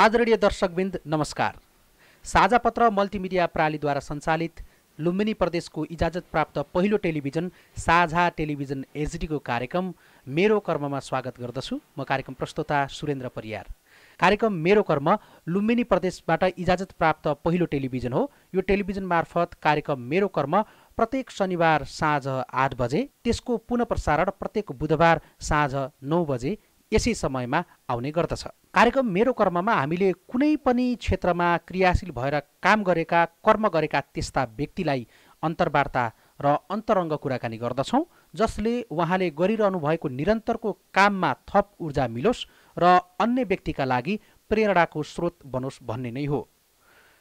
आदरणीय दर्शकवृन्द नमस्कार। साझापत्र मल्टिमिडिया प्रणालीद्वारा सञ्चालित लुम्बिनी प्रदेशको इजाजत प्राप्त पहिलो टेलिभिजन साझा टेलिभिजन एचडीको कार्यक्रम मेरो कर्ममा स्वागत गर्दछु। म कार्यक्रम प्रस्तोता सुरेन्द्र परियार। कार्यक्रम मेरो कर्म लुम्बिनी प्रदेशबाट इजाजत प्राप्त पहिलो टेलिभिजन हो। यो टेलिभिजन मार्फत कार्यक्रम मेरो कर्म प्रत्येक शनिबार साँझ 8 बजे, त्यसको पुनः प्रसारण प्रत्येक बुधबार साँझ 9 बजे यसै समयमा आउने गर्दछ। कार्यक्रम मेरो कर्ममा हामीले कुनै पनि क्षेत्रमा क्रियाशील भएर काम गरेका, कर्म गरेका त्यस्ता व्यक्तिलाई अन्तर्वार्ता र अन्तरङ्ग कुराकानी गर्दछौँ, जसले उहाँले गरिरहनु भएको निरन्तरको काममा थप ऊर्जा मिलोस् र अन्य व्यक्तिका लागि प्रेरणाको स्रोत बनोस् भन्ने नै हो।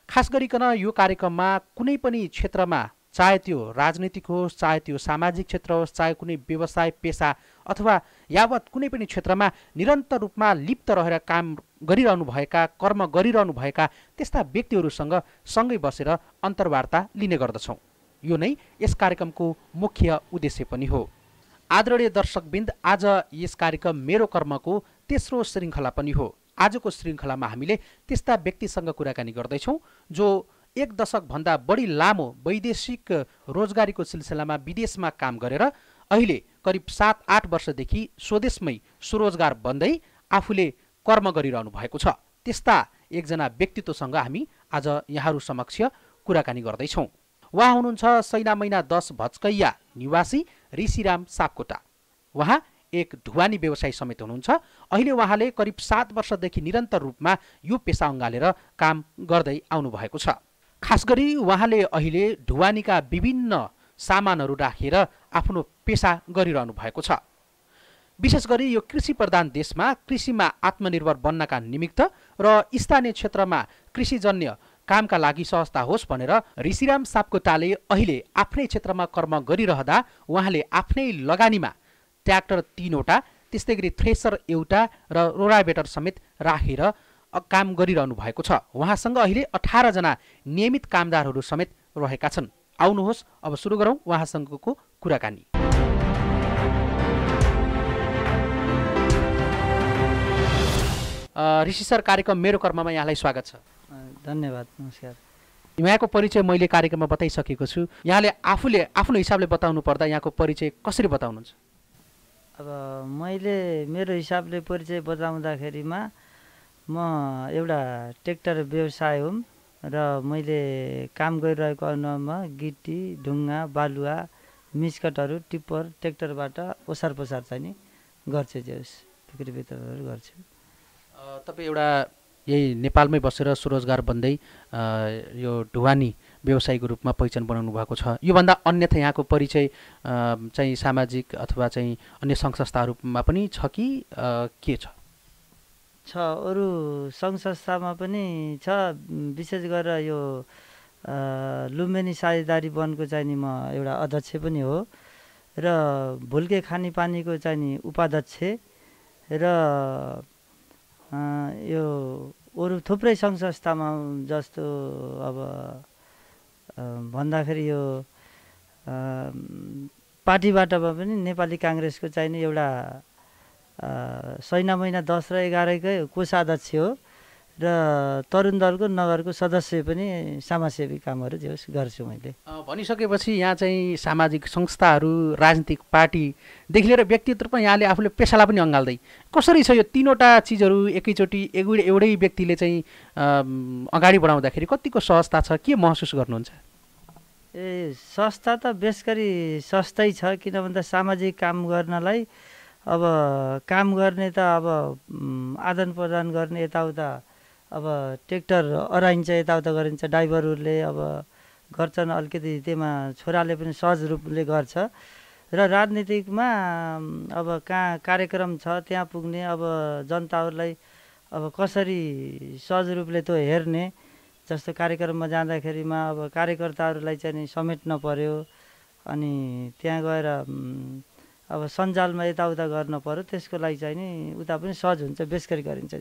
खास गरिकन यो कार्यक्रममा कुनै पनि क्षेत्रमा, चाहे त्यो राजनीतिक होस्, चाहे त्यो सामाजिक क्षेत्र होस्, चाहे कुनै व्यवसाय पेसा अथवा यावत कुनै पनि क्षेत्रमा निरन्तर रूपमा लिप्त रहेर काम गरिरहनु भएका, कर्म गरिरहनु भएका त्यस्ता व्यक्तिहरूसँग सँगै बसेर अन्तर्वार्ता लिने गर्दछौँ। यो नै यस कार्यक्रमको मुख्य उद्देश्य पनि हो। आदरणीय दर्शकवृन्द, आज यस कार्यक्रम मेरो कर्मको तेस्रो श्रृङ्खला पनि हो। आजको श्रृङ्खलामा हामीले त्यस्ता व्यक्तिसँग कुराकानी गर्दैछौँ जो 1 दशकभन्दा बढी लामो वैदेशिक रोजगारीको सिलसिलामा विदेशमा काम गरेर अहिले करिब 7-8 वर्षदेखि स्वदेशमै स्वरोजगार बन्दै आफूले कर्म गरिरहनु भएको छ। त्यस्ता एकजना व्यक्तित्वसँग हामी आज यहाँहरू समक्ष कुराकानी गर्दैछौँ। उहाँ हुनुहुन्छ सैना महिना 10 भच्कैया निवासी ऋषिराम सापकोटा। उहाँ एक ढुवानी व्यवसायी समेत हुनुहुन्छ। अहिले उहाँले करिब 7 वर्षदेखि निरन्तर रूपमा यो पेसा अँगालेर काम गर्दै आउनुभएको छ। खास गरी उहाँले अहिले ढुवानीका विभिन्न सामानहरू राखेर आफ्नो पेसा गरिरहनु भएको छ। विशेष गरी यो कृषि प्रधान देशमा कृषिमा आत्मनिर्भर बन्नका निमित्त र स्थानीय क्षेत्रमा कृषिजन्य कामका लागि सहजता होस् भनेर ऋषिराम सापकोटाले अहिले आफ्नै क्षेत्रमा कर्म गरिरहँदा उहाँले आफ्नै लगानीमा ट्र्याक्टर 3वटा, त्यस्तै गरी थ्रेसर 1 र रोटाभेटर समेत राखेर काम गरिरहनु भएको छ। उहाँसँग अहिले 18 जना नियमित कामदारहरू समेत रहेका छन्। आउनुहोस् अब सुरु गरौँ उहाँसँगको कुराकानी। ऋषि सर, कार्यक्रम मेरो कर्ममा यहाँलाई स्वागत छ। धन्यवाद, नमस्कार। यहाँको परिचय मैले कार्यक्रममा बताइसकेको छु। यहाँले आफूले आफ्नो हिसाबले बताउनु पर्दा यहाँको परिचय कसरी बताउनुहुन्छ? अब मैले मेरो हिसाबले परिचय बताउँदाखेरिमा म एउटा ट्र्याक्टर व्यवसाय हुँ र मैले काम गरिरहेको अनुमा गिटी, ढुङ्गा, बालुवा, मिसकटहरू, टिप्पर, ट्र्याक्टरबाट ओसार पसार चाहिँ नि गर्छु, जेस बिक्री वितरणहरू गर्छु। तपाईँ एउटा यही नेपालमै बसेर स्वरोजगार बन्दै यो ढुवानी व्यवसायीको रूपमा पहिचान बनाउनु भएको छ। योभन्दा अन्यथा यहाँको परिचय चाहिँ सामाजिक अथवा चाहिँ अन्य सङ्घ संस्थाहरूमा पनि छ कि के छ? अरू सङ्घ संस्थामा पनि छ। विशेष गरेर यो लुम्बिनी साझेदारी वनको चाहिँ नि म एउटा अध्यक्ष पनि हो र भुल्के खानेपानीको चाहिँ नि उपाध्यक्ष र यो अरू थुप्रै सङ्घ संस्थामा जस्तो अब भन्दाखेरि यो पार्टीबाट पनि नेपाली काङ्ग्रेसको चाहिँ नि एउटा सैना महिना 10 र 11 कोषाध्यक्ष हो र तरुण दलको नगरको सदस्य पनि समाजसेवी कामहरू गर्छु मैले। भनिसकेपछि यहाँ चाहिँ सामाजिक संस्थाहरू, राजनीतिक पार्टीदेखि लिएर व्यक्तित्व पनि यहाँले आफूले पेसालाई पनि अँगाल्दै कसरी छ यो 3वटा चिजहरू एकैचोटि एउटै व्यक्तिले चाहिँ अगाडि बढाउँदाखेरि कतिको सहजता छ, के महसुस गर्नुहुन्छ? संस्था त बेस गरी सस्तै छ। किन भन्दा सामाजिक काम गर्नलाई अब काम गर्ने त अब आदान प्रदान गर्ने यताउता अब ट्र्याक्टर अराइन्छ, यताउता गरिन्छ, ड्राइभरहरूले अब गर्छन्। अलिकति त्यसमा छोराले पनि सहज रूपले गर्छ र राजनीतिकमा अब कहाँ कार्यक्रम छ त्यहाँ पुग्ने, अब जनताहरूलाई अब कसरी सहज रूपले त्यो हेर्ने, जस्तो कार्यक्रममा जाँदाखेरिमा अब कार्यकर्ताहरूलाई चाहिँ नि समेट्न पर्यो, अनि त्यहाँ गएर अब सञ्जालमा यताउता गर्न पर्यो, त्यसको लागि चाहिँ नि उता पनि सहज हुन्छ, बेस गरी गरिन्छ।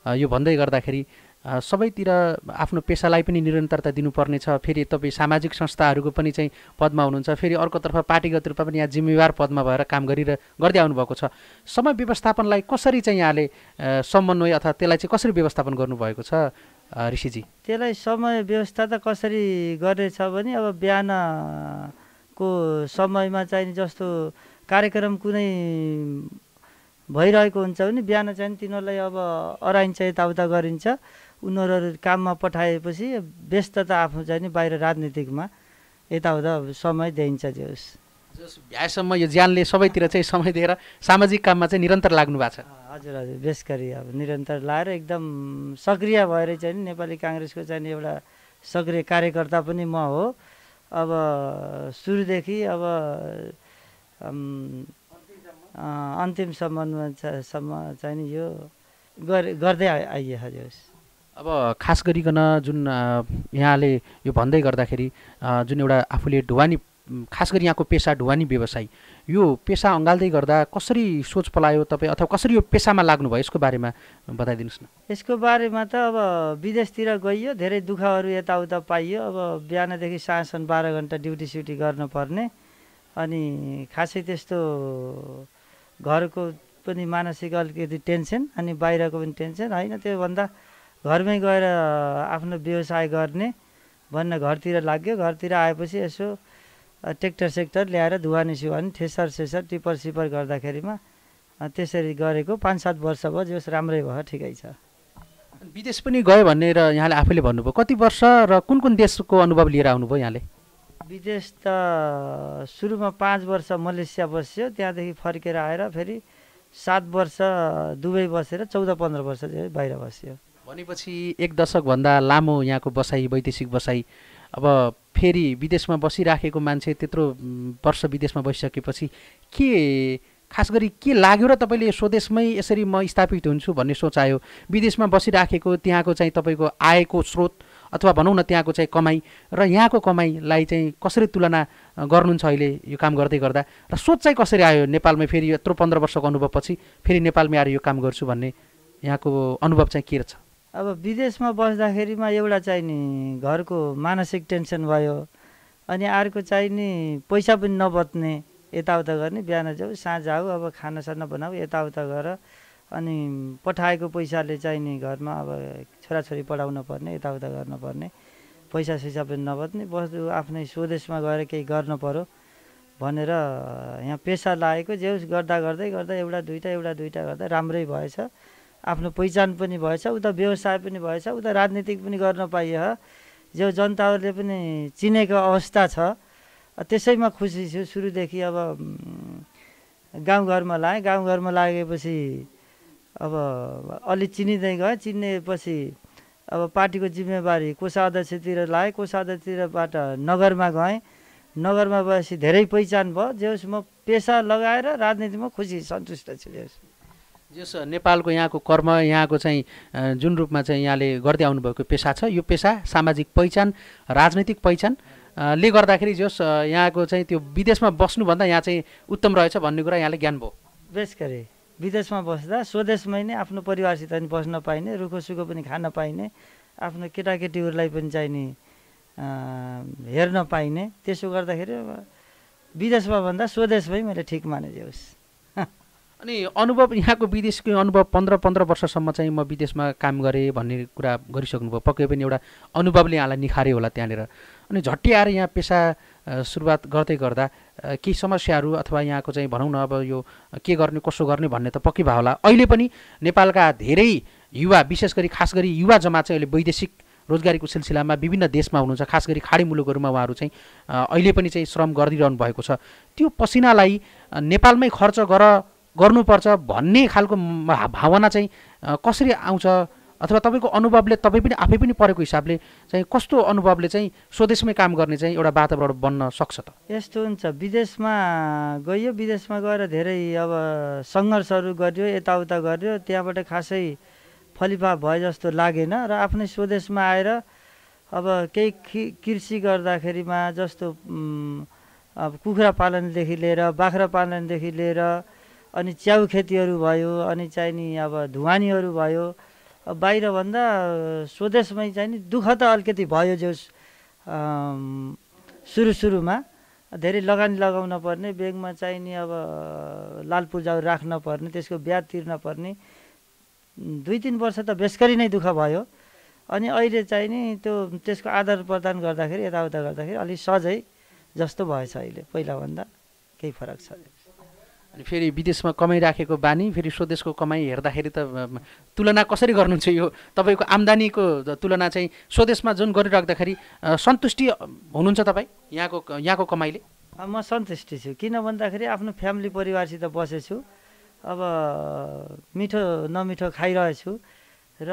यो भन्दै गर्दाखेरि सबैतिर आफ्नो पेसालाई पनि निरन्तरता दिनुपर्ने छ। फेरि तपाईँ सामाजिक संस्थाहरूको पनि चाहिँ पदमा हुनुहुन्छ, फेरि अर्कोतर्फ पार्टीगत रूपमा पनि यहाँ जिम्मेवार पदमा भएर काम गर्दै आउनुभएको छ। समय व्यवस्थापनलाई कसरी चाहिँ यहाँले समन्वय अथवा त्यसलाई चाहिँ कसरी व्यवस्थापन गर्नुभएको छ ऋषिजी? त्यसलाई समय व्यवस्था त कसरी गर्नेछ भने अब बिहानको समयमा चाहिँ जस्तो कार्यक्रम कुनै भइरहेको हुन्छ भने बिहान चाहिँ तिनीहरूलाई अब अराइन्छ, यताउता गरिन्छ। उनीहरू काममा पठाएपछि व्यस्तता आफ्नो चाहिँ नि बाहिर राजनीतिकमा यताउता समय दिइन्छ। भ्याएसम्म यो ज्यानले सबैतिर चाहिँ समय दिएर सामाजिक काममा चाहिँ निरन्तर लाग्नु भएको छ। हजुर हजुर, बेस गरी अब निरन्तर लाएर एकदम सक्रिय भएर चाहिँ नेपाली काङ्ग्रेसको चाहिँ एउटा सक्रिय कार्यकर्ता पनि म हो। अब सुरुदेखि अब अन्तिमसम्ममा चाहिँ नि यो गर्दै आइए। हजुर, अब खास गरिकन जुन यहाँले यो भन्दै गर्दाखेरि जुन एउटा आफूले ढुवानी, खास गरी यहाँको पेसा ढुवानी व्यवसाय, यो पेसा अँगाल्दै गर्दा कसरी सोच पलायो तपाईँ अथवा कसरी यो पेसामा लाग्नुभयो, यसको बारेमा बताइदिनुहोस् न। यसको बारेमा त अब विदेशतिर गइयो, धेरै दुःखहरू यताउता पाइयो। अब बिहानदेखि साँझसम्म 12 घन्टा ड्युटी स्युटी गर्नुपर्ने, अनि खासै त्यस्तो घरको पनि मानसिक अलिकति टेन्सन, अनि बाहिरको पनि टेन्सन होइन। त्योभन्दा घरमै गएर आफ्नो व्यवसाय गर्ने भन्न घरतिर लाग्यो। घरतिर आएपछि यसो ट्र्याक्टर सेक्टर ल्याएर धुवानी सुवानी थ्रेसर टिपर सिपर गर्दाखेरिमा त्यसरी गरेको 5-7 वर्ष भयो। जस राम्रै भयो, ठिकै छ। विदेश पनि गयो भनेर यहाँले आफैले भन्नुभयो, कति वर्ष र कुन कुन देशको अनुभव लिएर आउनुभयो यहाँले? विदेश त सुरुमा 5 वर्ष मलेसिया बस्यो, त्यहाँदेखि फर्केर आएर फेरि 7 वर्ष दुबई बसेर 14-15 वर्ष चाहिँ बाहिर बस्यो। भनेपछि 1 दशकभन्दा लामो यहाँको बसाइ, वैदेशिक बसाइ। अब फेरि विदेशमा बसिराखेको मान्छे त्यत्रो वर्ष विदेशमा बसिसकेपछि के खास गरी के लाग्यो र तपाईँले स्वदेशमै यसरी म स्थापित हुन्छु भन्ने सोच आयो? विदेशमा बसिराखेको त्यहाँको चाहिँ तपाईँको आयको स्रोत अथवा भनौँ न त्यहाँको चाहिँ कमाइ र यहाँको कमाइलाई चाहिँ कसरी तुलना गर्नुहुन्छ अहिले यो काम गर्दै गर्दा, र सोच चाहिँ कसरी आयो नेपालमै फेरि यत्रो 15 वर्षको अनुभवपछि फेरि नेपालमै आएर यो काम गर्छु भन्ने यहाँको अनुभव चाहिँ के छ? अब विदेशमा बस्दाखेरिमा एउटा चाहिँ नि घरको मानसिक टेन्सन भयो, अनि अर्को चाहिँ नि पैसा पनि नबच्ने, यताउता गर्ने। बिहान जाऊ साँझ आऊ, अब खानासाना बनाऊ, यताउता गर, अनि पठाएको पैसाले चाहिँ नि घरमा अब छोराछोरी पढाउन पर्ने, यताउता गर्न पर्ने, पैसा सैसा पनि नबच्ने। बस्दु आफ्नै स्वदेशमा गएर केही गर्न पर्यो भनेर यहाँ पेसा लागेको। जे गर्दा एउटा दुईटा गर्दा राम्रै भएछ। आफ्नो पहिचान पनि भएछ, उता व्यवसाय पनि भएछ, उता राजनीतिक पनि गर्न पाइयो। जो जनताहरूले पनि चिनेको अवस्था छ, त्यसैमा खुसी छु। सुरुदेखि अब गाउँघरमा लाएँ, गाउँघरमा लागेपछि अब अलि चिनिँदै गएँ। चिनेपछि अब पार्टीको जिम्मेवारी कोषाध्यक्षतिर लाएँ, कोषाध्यक्षतिरबाट नगरमा गएँ। नगरमा गएपछि धेरै पहिचान भयो। जेहोस् म पेसा लगाएर राजनीतिमा खुसी सन्तुष्ट छु। जस नेपालको यहाँको कर्म, यहाँको चाहिँ जुन रूपमा चाहिँ यहाँले गर्दै आउनुभएको पेसा छ, यो पेसा सामाजिक पहिचान, राजनैतिक पहिचान ले गर्दाखेरि जस यहाँको चाहिँ त्यो विदेशमा बस्नुभन्दा यहाँ चाहिँ उत्तम रहेछ भन्ने कुरा यहाँले ज्ञान भयो। बेस गरी विदेशमा बस्दा स्वदेशमै नै आफ्नो परिवारसित पनि बस्न पाइने, रुखो सुखो पनि खान पाइने, आफ्नो केटाकेटीहरूलाई पनि चाहिँ नि हेर्न पाइने। त्यसो गर्दाखेरि विदेशमा भन्दा स्वदेशमै मैले ठिक माने जोस्। अनि अनुभव यहाँको विदेशको अनुभव 15 वर्षसम्म चाहिँ म विदेशमा काम गरेँ भन्ने कुरा गरिसक्नुभयो। पक्कै पनि एउटा अनुभवले यहाँलाई निखार्यो होला त्यहाँनिर। अनि झट्टी आएर यहाँ पेसा सुरुवात गर्दै गर्दा केही समस्याहरू अथवा यहाँको चाहिँ भनौँ न अब यो के गर्ने कसो गर्ने भन्ने त पक्कै भयो होला। अहिले पनि नेपालका धेरै युवा, विशेष गरी खास गरी युवा जमात चाहिँ अहिले वैदेशिक रोजगारीको सिलसिलामा विभिन्न देशमा हुनुहुन्छ। खास गरी खाडी मुलुकहरूमा उहाँहरू चाहिँ अहिले पनि चाहिँ श्रम गरिरहनु भएको छ। त्यो पसिनालाई नेपालमै खर्च गर्नुपर्छ भन्ने खालको भावना चाहिँ कसरी आउँछ, अथवा तपाईँको अनुभवले तपाईँ पनि आफै पनि परेको हिसाबले चाहिँ कस्तो अनुभवले चाहिँ स्वदेशमै काम गर्ने चाहिँ एउटा वातावरण बन्न सक्छ त? यस्तो हुन्छ, विदेशमा गइयो, विदेशमा गएर धेरै अब सङ्घर्षहरू गर्यो, यताउता गर्यो, त्यहाँबाट खासै फलिफा भए जस्तो लागेन। र आफ्नै स्वदेशमा आएर अब केही कृषि गर्दाखेरिमा जस्तो अब कुखुरा पालनदेखि लिएर बाख्रा पालनदेखि लिएर अनि च्याउ खेतीहरू भयो, अनि चाहिँ नि अब धुवानीहरू भयो, बाहिरभन्दा स्वदेशमै चाहिँ नि दुःख त अलिकति भयो जो सुरुमा धेरै लगानी लगाउन पर्ने, ब्याङ्कमा चाहिने अब लाल पूर्जाहरू राख्न पर्ने, त्यसको ब्याज तिर्न पर्ने 2-3 वर्ष त बेसकरी नै दुःख भयो। अनि अहिले चाहिँ नि त्यसको आदान प्रदान गर्दाखेरि यताउता गर्दाखेरि अलिक सजै जस्तो भएछ अहिले, पहिलाभन्दा केही फरक छ। अनि फेरि विदेशमा कमाइराखेको बानी फेरि स्वदेशको कमाइ हेर्दाखेरि त तुलना कसरी गर्नुहुन्छ? यो तपाईँको आम्दानीको तुलना चाहिँ स्वदेशमा जुन गरिराख्दाखेरि सन्तुष्टि हुनुहुन्छ तपाईँ यहाँको कमाइले? म सन्तुष्टि छु, किन भन्दाखेरि आफ्नो फ्यामिली परिवारसित बसेछु, अब मिठो नमिठो खाइरहेछु र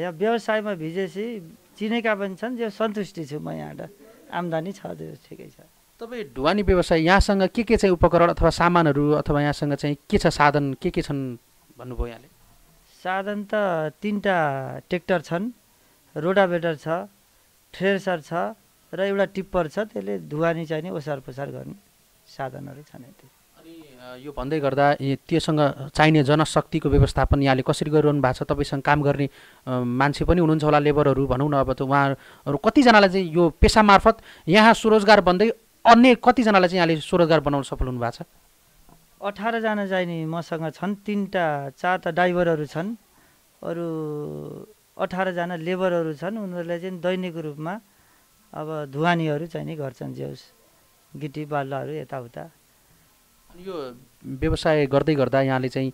यहाँ व्यवसायमा भिजेपछि चिनेका पनि छन्, जो सन्तुष्टि छु म यहाँ। आम्दानी छ, ठिकै छ। तपाईँ ढुवानी व्यवसाय यहाँसँग के चाहिँ उपकरण अथवा सामानहरू अथवा यहाँसँग चाहिँ के छ साधन के छन् भन्नुभयो यहाँले? साधन त 3टा ट्र्याक्टर छन्, रोडावेटर छ, थ्रेसर छ र एउटा टिप्पर छ। त्यसले ढुवानी चाहिँ ओसार पोसार गर्ने साधनहरू छन्। अनि यो भन्दै गर्दा त्योसँग चाहिने जनशक्तिको व्यवस्थापन यहाँले कसरी गरिरहनु भएको छ? तपाईँसँग काम गर्ने मान्छे पनि हुनुहुन्छ होला, लेबरहरू भनौँ न। अब त उहाँहरू कतिजनालाई चाहिँ यो पेसा मार्फत यहाँ स्वरोजगार बन्दै अन्य कतिजनालाई चाहिँ यहाँले स्वरोजगार बनाउन सफल हुनुभएको छ? 18 जना चाहिँ नि मसँग छन्। 4टा ड्राइभरहरू छन्, अरू 18 जना लेबरहरू छन्। उनीहरूले चाहिँ दैनिक रूपमा अब धुवानीहरू चाहिँ नि गर्छन्, जेउस गिटी बाल्लाहरू यताउता। यो व्यवसाय गर्दै गर्दा यहाँले चाहिँ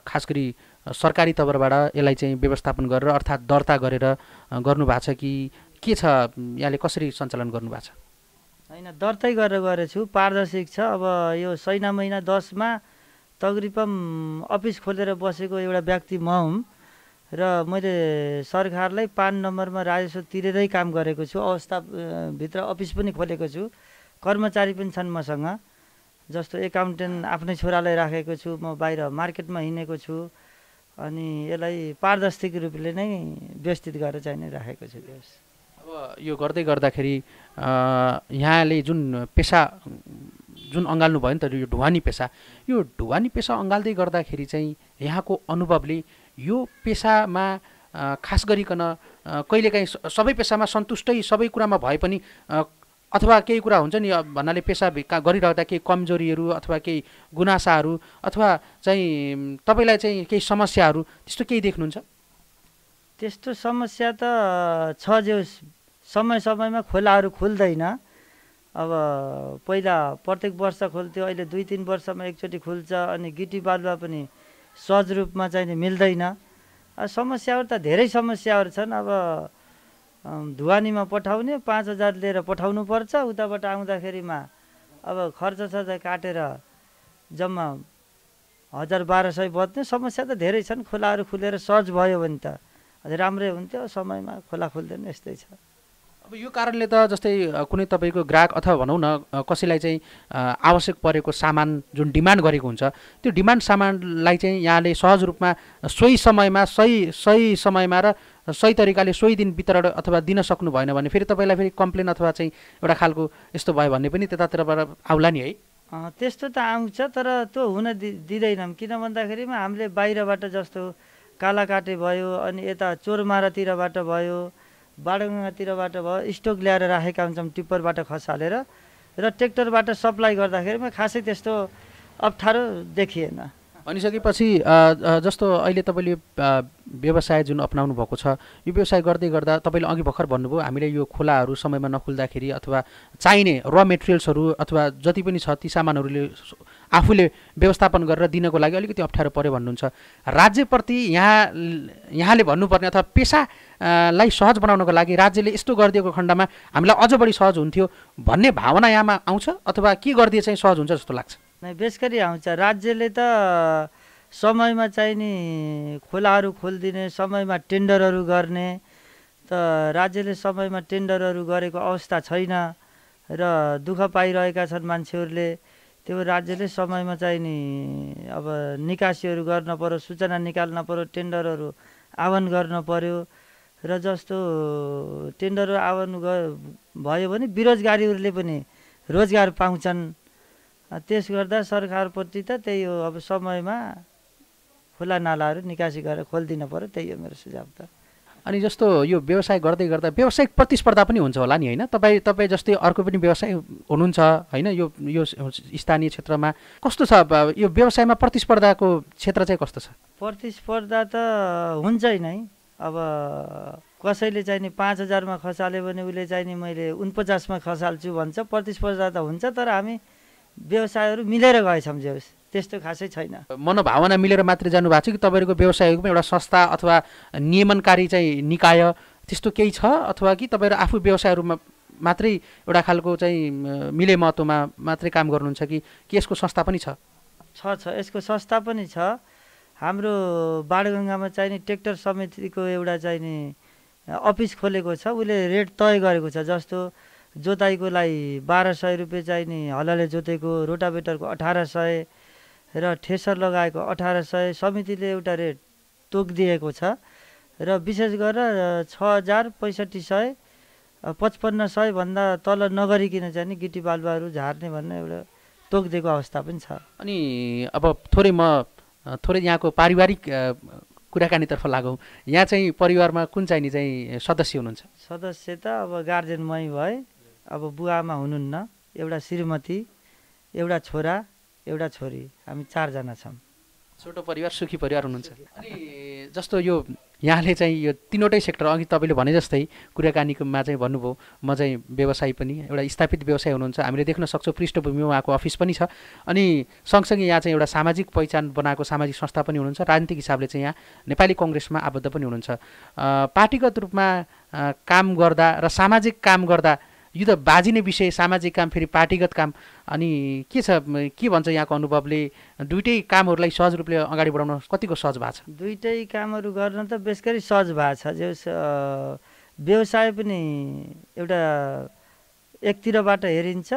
खास गरी सरकारी तवरबाट यसलाई चाहिँ व्यवस्थापन गरेर अर्थात् दर्ता गरेर गर्नुभएको छ कि के छ? यहाँले कसरी सञ्चालन गर्नुभएको छ? होइन, दर्तै गरेर गरेछु, पारदर्शिक छ। अब यो सैना महिना 10मा तकरिबन अफिस खोलेर बसेको एउटा व्यक्ति म हुँ र मैले सरकारलाई 5 नम्बरमा राजस्व तिरेरै काम गरेको छु। अवस्थाभित्र अफिस पनि खोलेको छु, कर्मचारी पनि छन् मसँग। जस्तो एकाउन्टेन्ट आफ्नै छोरालाई राखेको छु, म बाहिर मार्केटमा हिँडेको छु। अनि यसलाई पारदर्शिक रूपले नै व्यवस्थित गरेर चाहिँ नै राखेको छु। अब यो गर्दै गर्दाखेरि यहाँले जुन पेसा जुन अँगाल्नु भयो नि त, यो ढुवानी पेसा अँगाल्दै गर्दाखेरि चाहिँ यहाँको अनुभवले यो पेसामा खास गरिकन कहिलेकाहीँ सबै पेसामा सन्तुष्टै सबै कुरामा भए पनि अथवा केही कुरा हुन्छ नि भन्नाले पेसा गरिरहँदा केही कमजोरीहरू अथवा केही गुनासाहरू अथवा चाहिँ तपाईँलाई चाहिँ केही समस्याहरू त्यस्तो केही देख्नुहुन्छ? त्यस्तो समस्या त छ, जो समयमा खोलाहरू खुल्दैन। अब पहिला प्रत्येक वर्ष खोल्थ्यो, अहिले 2-3 वर्षमा एकचोटि खुल्छ। अनि गिटी बालुवा पनि सहज रूपमा चाहिँ मिल्दैन। समस्याहरू त धेरै समस्याहरू छन्। अब धुवानीमा पठाउने 5,000 लिएर पठाउनु पर्छ, उताबाट आउँदाखेरिमा अब खर्च काटेर जम्मा 1,000-1,200 बच्ने समस्या त धेरै छन्। खोलाहरू खुलेर सहज भयो भने त राम्रै हुन्थ्यो, समयमा खोला खुल्दैन, यस्तै छ। अब यो कारणले त जस्तै कुनै तपाईँको ग्राहक अथवा भनौँ न कसैलाई चाहिँ आवश्यक परेको सामान जुन डिमान्ड गरेको हुन्छ, त्यो डिमान्ड सामानलाई चाहिँ यहाँले सहज रूपमा सही समयमा सही समयमा र सही तरिकाले सोही दिन वितरण अथवा दिन सक्नु भएन भने फेरि तपाईँलाई फेरि कम्प्लेन अथवा चाहिँ एउटा खालको यस्तो भयो भन्ने पनि त्यतातिरबाट आउला नि है? त्यस्तो त आउँछ, तर त्यो हुन दिँदैनौँ। किन भन्दाखेरिमा हामीले बाहिरबाट जस्तो कालाकाटे भयो, अनि यता चोरमारातिरबाट भयो, बाडगङ्गातिरबाट भयो, स्टोक ल्याएर राखेका हुन्छौँ टिप्परबाट खसालेर। र ट्र्याक्टरबाट सप्लाई गर्दाखेरिमा खासै त्यस्तो अप्ठ्यारो देखिएन। भनिसकेपछि जस्तो अहिले तपाईँले व्यवसाय जुन अपनाउनु भएको छ, यो व्यवसाय गर्दै गर्दा तपाईँले अघि भर्खर भन्नुभयो हामीले यो खोलाहरू समयमा नखुल्दाखेरि अथवा चाहिने र मेटेरियल्सहरू अथवा जति पनि छ ती सामानहरूले आफूले व्यवस्थापन गरेर दिनको लागि अलिकति अप्ठ्यारो पर्यो भन्नुहुन्छ। राज्यप्रति यहाँले भन्नुपर्ने अथवा पेसालाई सहज बनाउनको लागि राज्यले यस्तो गरिदिएको खण्डमा हामीलाई अझ बढी सहज हुन्थ्यो भन्ने भावना यहाँमा आउँछ अथवा के गरिदिए चाहिँ सहज हुन्छ जस्तो लाग्छ? नै, बेसकरी आउँछ। राज्यले त समयमा चाहिँ नि खोलाहरू खोलिदिने, समयमा टेन्डरहरू गर्ने, त राज्यले समयमा टेन्डरहरू गरेको अवस्था छैन र दुःख पाइरहेका छन् मान्छेहरूले। त्यो राज्यले समयमा चाहिँ नि अब निकासीहरू गर्न पर्यो, सूचना निकाल्न पर्यो, टेन्डरहरू आह्वान गर्न पर्यो। र जस्तो टेन्डरहरू आह्वान भयो भने बेरोजगारीहरूले पनि रोजगार पाउँछन्। त्यस गर्दा सरकारप्रति त त्यही हो, अब समयमा खोला नालाहरू निकासी गरेर खोलिदिन पर्यो, त्यही हो मेरो सुझाव त। अनि जस्तो यो व्यवसाय गर्दै गर्दा व्यावसायिक प्रतिस्पर्धा पनि हुन्छ होला नि होइन? तपाईँ जस्तै अर्को पनि व्यवसाय हुनुहुन्छ होइन? यो स्थानीय क्षेत्रमा कस्तो छ यो व्यवसायमा प्रतिस्पर्धाको क्षेत्र चाहिँ कस्तो छ? प्रतिस्पर्धा त हुन्छै नै। अब कसैले चाहिँ नि 5,000मा खसाल्यो भने उसले चाहिँ नि मैले 49मा खसाल्छु भन्छ। प्रतिस्पर्धा त हुन्छ, तर हामी व्यवसायहरू मिलेर गएछौँ जे होस्, त्यस्तो खासै छैन। मनोभावना मिलेर मात्रै जानु भएको छ कि तपाईँहरूको व्यवसायको एउटा संस्था अथवा नियमनकारी चाहिँ निकाय त्यस्तो केही छ, अथवा कि तपाईँहरू आफू व्यवसायहरूमा मात्रै एउटा खालको चाहिँ मिले महत्त्वमा मात्रै काम गर्नुहुन्छ कि यसको संस्था पनि छ? यसको संस्था पनि छ। हाम्रो बाणगङ्गामा चाहिँ नि ट्र्याक्टर समितिको एउटा चाहिँ नि अफिस खोलेको छ। उसले रेट तय गरेको छ, जस्तो जोताइको लागि 1200 रुपियाँ चाहिँ नि हलले जोतेको, रोटावेटरको 1800 र ठेसर लगाएको 1800 समितिले एउटा रेट तोकिदिएको छ। र विशेष गरेर 6000, 6500, 5500 भन्दा तल नगरिकन चाहिँ नि गिटी बालुवाहरू झार्ने भन्ने एउटा तोकिदिएको अवस्था पनि छ। अनि अब थोरै यहाँको पारिवारिक कुराकानीतर्फ लागौँ। यहाँ चाहिँ परिवारमा कुन चाहिँ सदस्य हुनुहुन्छ? सदस्य त अब गार्जेन मै भए, अब बुवाआमा हुनुहुन्न, एउटा श्रीमती, एउटा छोरा, एउटा छोरी, हामी 4 जना छौँ। छोटो परिवार, सुखी परिवार हुनुहुन्छ। अनि जस्तो यो यहाँले चाहिँ यो तीनवटै सेक्टर अघि तपाईँले भने जस्तै कुराकानीमा चाहिँ भन्नुभयो म चाहिँ व्यवसायी पनि, एउटा स्थापित व्यवसाय हुनुहुन्छ, हामीले देख्न सक्छौँ पृष्ठभूमिमा उहाँको अफिस पनि छ। अनि सँगसँगै यहाँ चाहिँ एउटा सामाजिक पहिचान बनाएको सामाजिक संस्था पनि हुनुहुन्छ। राजनीतिक हिसाबले चाहिँ यहाँ नेपाली कङ्ग्रेसमा आबद्ध पनि हुनुहुन्छ। पार्टीगत रूपमा काम गर्दा र सामाजिक काम गर्दा यो त बाजिने विषय, सामाजिक काम फेरि पार्टीगत काम। अनि के छ, के भन्छ यहाँको अनुभवले दुइटै कामहरूलाई सहज रूपले अगाडि बढाउन कतिको सहज भएको छ? दुइटै कामहरू गर्न त बेसगरी सहज भएको छ। जो व्यवसाय पनि एउटा एकतिरबाट हेरिन्छ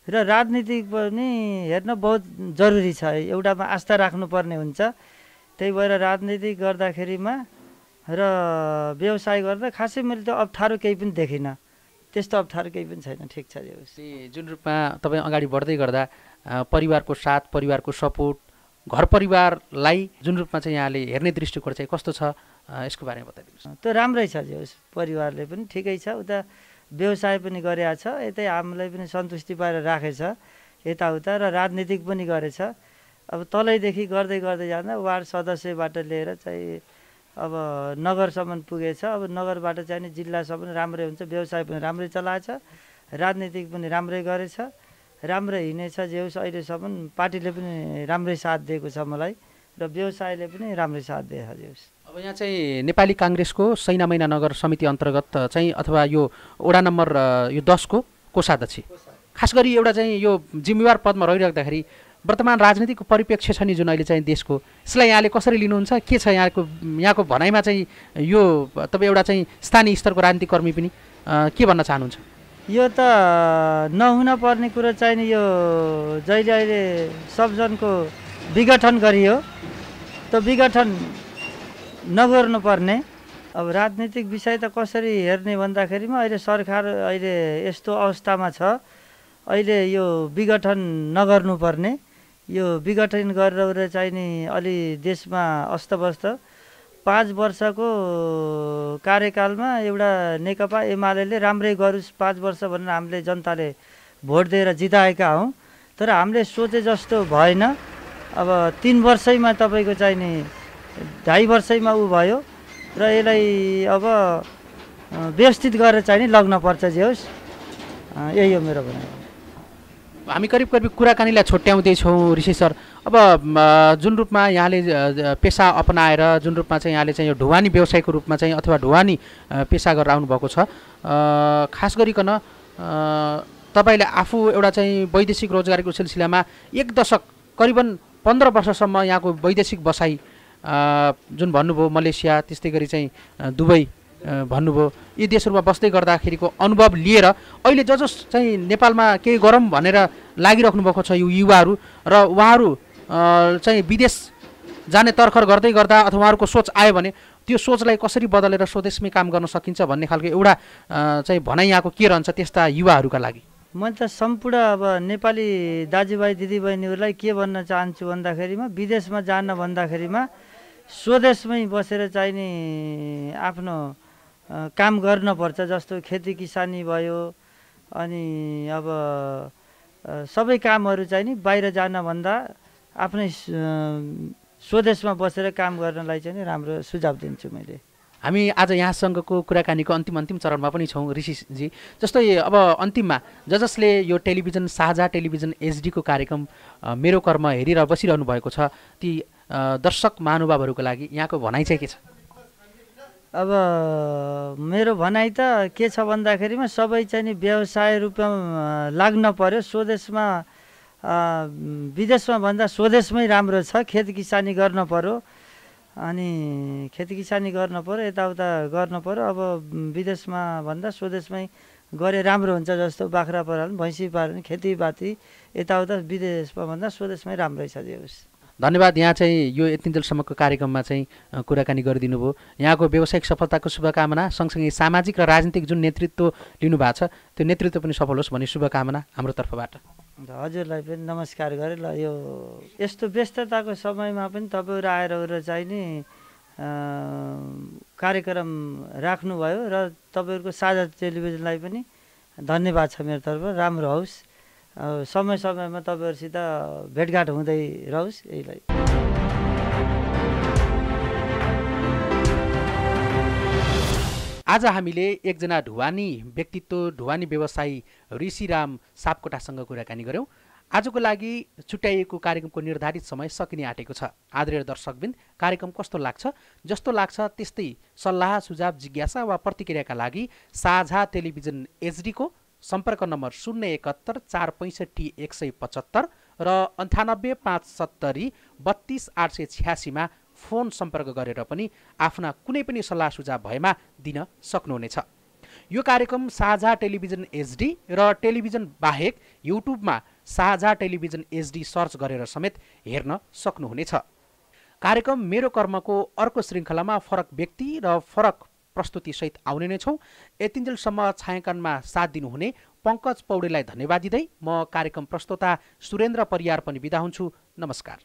र राजनीतिक पनि हेर्न बहुत जरुरी छ। एउटामा आस्था राख्नुपर्ने हुन्छ। त्यही भएर राजनीति गर्दाखेरिमा र व्यवसाय गर्दा खासै मैले त अप्ठ्यारो केही पनि देखिनँ। त्यस्तो अप्ठ्यारो केही पनि छैन, ठिक छ। जुन रूपमा तपाईँ अगाडि बढ्दै गर्दा परिवारको साथ, परिवारको सपोर्ट, घर परिवारलाई जुन रूपमा चाहिँ यहाँले हेर्ने दृष्टिकोण चाहिँ कस्तो छ, यसको बारेमा बताइदिनुहोस्। त्यो राम्रै छ। जे होस् परिवारले पनि ठिकै छ, उता व्यवसाय पनि गरेको छ, यतै हामीलाई पनि सन्तुष्टि पाएर राखेछ यताउता, र राजनीतिक पनि गरेछ। अब तलैदेखि गर्दै गर्दै जाँदा वार्ड सदस्यबाट लिएर चाहिँ अब नगरसम्म पुगेछ। अब नगरबाट चाहिँ नि जिल्लासम्म राम्रै हुन्छ। व्यवसाय पनि राम्रै चलाएछ, राजनीतिक पनि राम्रै गरेछ, राम्रै हिँडेछ। जे होस् अहिलेसम्म पार्टीले पनि राम्रै साथ दिएको छ मलाई, र व्यवसायले पनि राम्रै साथ दिएछ। जे होस् अब यहाँ चाहिँ नेपाली काङ्ग्रेसको सैनामैना नगर समिति अन्तर्गत चाहिँ अथवा यो वडा नम्बर यो 10 को कोषाध्यक्ष, खास गरी एउटा चाहिँ यो जिम्मेवार पदमा रहिराख्दाखेरि वर्तमान राजनीतिको परिप्रेक्ष्य छ नि जुन अहिले चाहिँ देशको, यसलाई यहाँले कसरी लिनुहुन्छ? के छ यहाँको भनाइमा चाहिँ यो तपाईँ एउटा चाहिँ स्थानीय स्तरको राजनीतिक कर्मी पनि के भन्न चाहनुहुन्छ? यो त नहुन पर्ने कुरो चाहिँ नि यो जहिले अहिले सबजनको विघटन गरियो, त विघटन नगर्नुपर्ने। अब राजनीतिक विषय त कसरी हेर्ने भन्दाखेरिमा अहिले सरकार अहिले यस्तो अवस्थामा छ, अहिले यो विघटन नगर्नुपर्ने। यो विघटन गरेर चाहिँ नि अलि देशमा अस्तव्यस्त 5 वर्षको कार्यकालमा एउटा नेकपा एमाले राम्रै गरोस् 5 वर्ष भनेर हामीले जनताले भोट दिएर जिताएका हौँ। तर हामीले सोचे जस्तो भएन। अब 3 वर्षैमा तपाईँको चाहिँ नि 2.5 वर्षैमा ऊ भयो, र यसलाई अब व्यवस्थित गरेर चाहिँ नि लग्न पर्छ। जे होस् यही हो मेरो भनाइ। हामी करिब कुराकानीलाई छोट्याउँदैछौँ ऋषि सर। अब जुन रूपमा यहाँले पेसा अपनाएर जुन रूपमा चाहिँ यहाँले चाहिँ यो ढुवानी व्यवसायको रूपमा चाहिँ अथवा ढुवानी पेसा गरेर आउनुभएको छ, खास गरिकन तपाईँले आफू एउटा चाहिँ वैदेशिक रोजगारीको सिलसिलामा 1 दशक करिबन 15 वर्षसम्म यहाँको वैदेशिक बसाइ जुन भन्नुभयो, मलेसिया त्यस्तै गरी चाहिँ दुबई भन्नुभयो, यी देशहरूमा बस्दै गर्दाखेरिको अनुभव लिएर अहिले जस चाहिँ नेपालमा केही गरौँ भनेर लागिराख्नु भएको छ यो युवाहरू, र उहाँहरू चाहिँ विदेश जाने तर्खर गर्दै गर्दा अथवा उहाँहरूको सोच आयो भने त्यो सोचलाई कसरी बदलेर स्वदेशमै काम गर्न सकिन्छ भन्ने खालको एउटा चाहिँ भनाइ यहाँको के रहन्छ त्यस्ता युवाहरूका लागि? मैले त सम्पूर्ण अब नेपाली दाजुभाइ दिदीबहिनीहरूलाई के भन्न चाहन्छु भन्दाखेरिमा विदेशमा जान भन्दाखेरिमा स्वदेशमै बसेर चाहिँ नि आफ्नो काम गर्नुपर्छ। जस्तो खेती किसानी भयो, अनि अब सबै कामहरू चाहिँ नि बाहिर जानभन्दा आफ्नै स्वदेशमा बसेर काम गर्नलाई चाहिँ नि राम्रो सुझाव दिन्छु मैले। हामी आज यहाँसँगको कुराकानीको अन्तिम चरणमा पनि छौँ ऋषिजी। जस्तै अब अन्तिममा जसले यो टेलिभिजन साझा टेलिभिजन एचडीको कार्यक्रम मेरो कर्म हेरेर बसिरहनु भएको छ, ती दर्शक महानुभावहरूको लागि यहाँको भनाइ चाहिँ के छ? अब मेरो भनाइ त के छ भन्दाखेरिमा सबै चाहिँ नि व्यवसाय रूपमा लाग्न पर्यो। स्वदेशमा विदेशमा भन्दा स्वदेशमै राम्रो छ। खेती किसानी गर्न पर्यो, अनि खेती किसानी गर्न पर्यो, यताउता गर्न पर्यो। अब विदेशमा भन्दा स्वदेशमै गरे राम्रो हुन्छ। जस्तो बाख्रा पालन, भैँसी पालन, खेतीपाती यताउता विदेशमा भन्दा स्वदेशमै राम्रै छ। धन्यवाद। यहाँ चाहिँ यो यतिन्जेलसम्मको कार्यक्रममा चाहिँ कुराकानी गरिदिनु भयो। यहाँको व्यावसायिक सफलताको शुभकामना, सँगसँगै सामाजिक र राजनीतिक जुन नेतृत्व लिनुभएको छ त्यो नेतृत्व पनि सफल होस् भन्ने शुभकामना हाम्रो तर्फबाट। हजुरलाई पनि नमस्कार गरेँ। ल यो यस्तो व्यस्तताको समयमा पनि तपाईँहरू आएर चाहिँ नि कार्यक्रम राख्नुभयो र तपाईँहरूको साझा टेलिभिजनलाई पनि धन्यवाद छ मेरो तर्फबाट। राम्रो होस्, समय समयमा तपाईँहरूसित भेटघाट हुँदै रहोस्। यहीलाई आज हामीले एकजना ढुवानी व्यक्तित्व, ढुवानी व्यवसायी ऋषिराम सापकोटासँग कुराकानी गऱ्यौँ। आजको लागि छुट्याइएको कार्यक्रमको निर्धारित समय सकिने आँटेको छ। आदरणीय दर्शकबिन, कार्यक्रम कस्तो लाग्छ? जस्तो लाग्छ त्यस्तै सल्लाह, सुझाव, जिज्ञासा वा प्रतिक्रियाका लागि साझा टेलिभिजन एचडीको सम्पर्क नम्बर 071 465 175 र 98 570 32 886 मा फोन सम्पर्क गरेर पनि आफ्ना कुनै पनि सल्लाह सुझाव भएमा दिन सक्नुहुनेछ। यो कार्यक्रम साझा टेलिभिजन एचडी र टेलिभिजन बाहेक युट्युबमा साझा टेलिभिजन एचडी सर्च गरेर समेत हेर्न सक्नुहुनेछ। कार्यक्रम मेरो कर्मको अर्को श्रृङ्खलामा फरक व्यक्ति र फरक प्रस्तुतिसहित आउने नै छौँ। यतिन्जेलसम्म छायाङ्कनमा साथ दिनुहुने पङ्कज पौडेललाई धन्यवाद दिँदै म कार्यक्रम प्रस्तोता सुरेन्द्र परियार पनि बिदा हुन्छु। नमस्कार।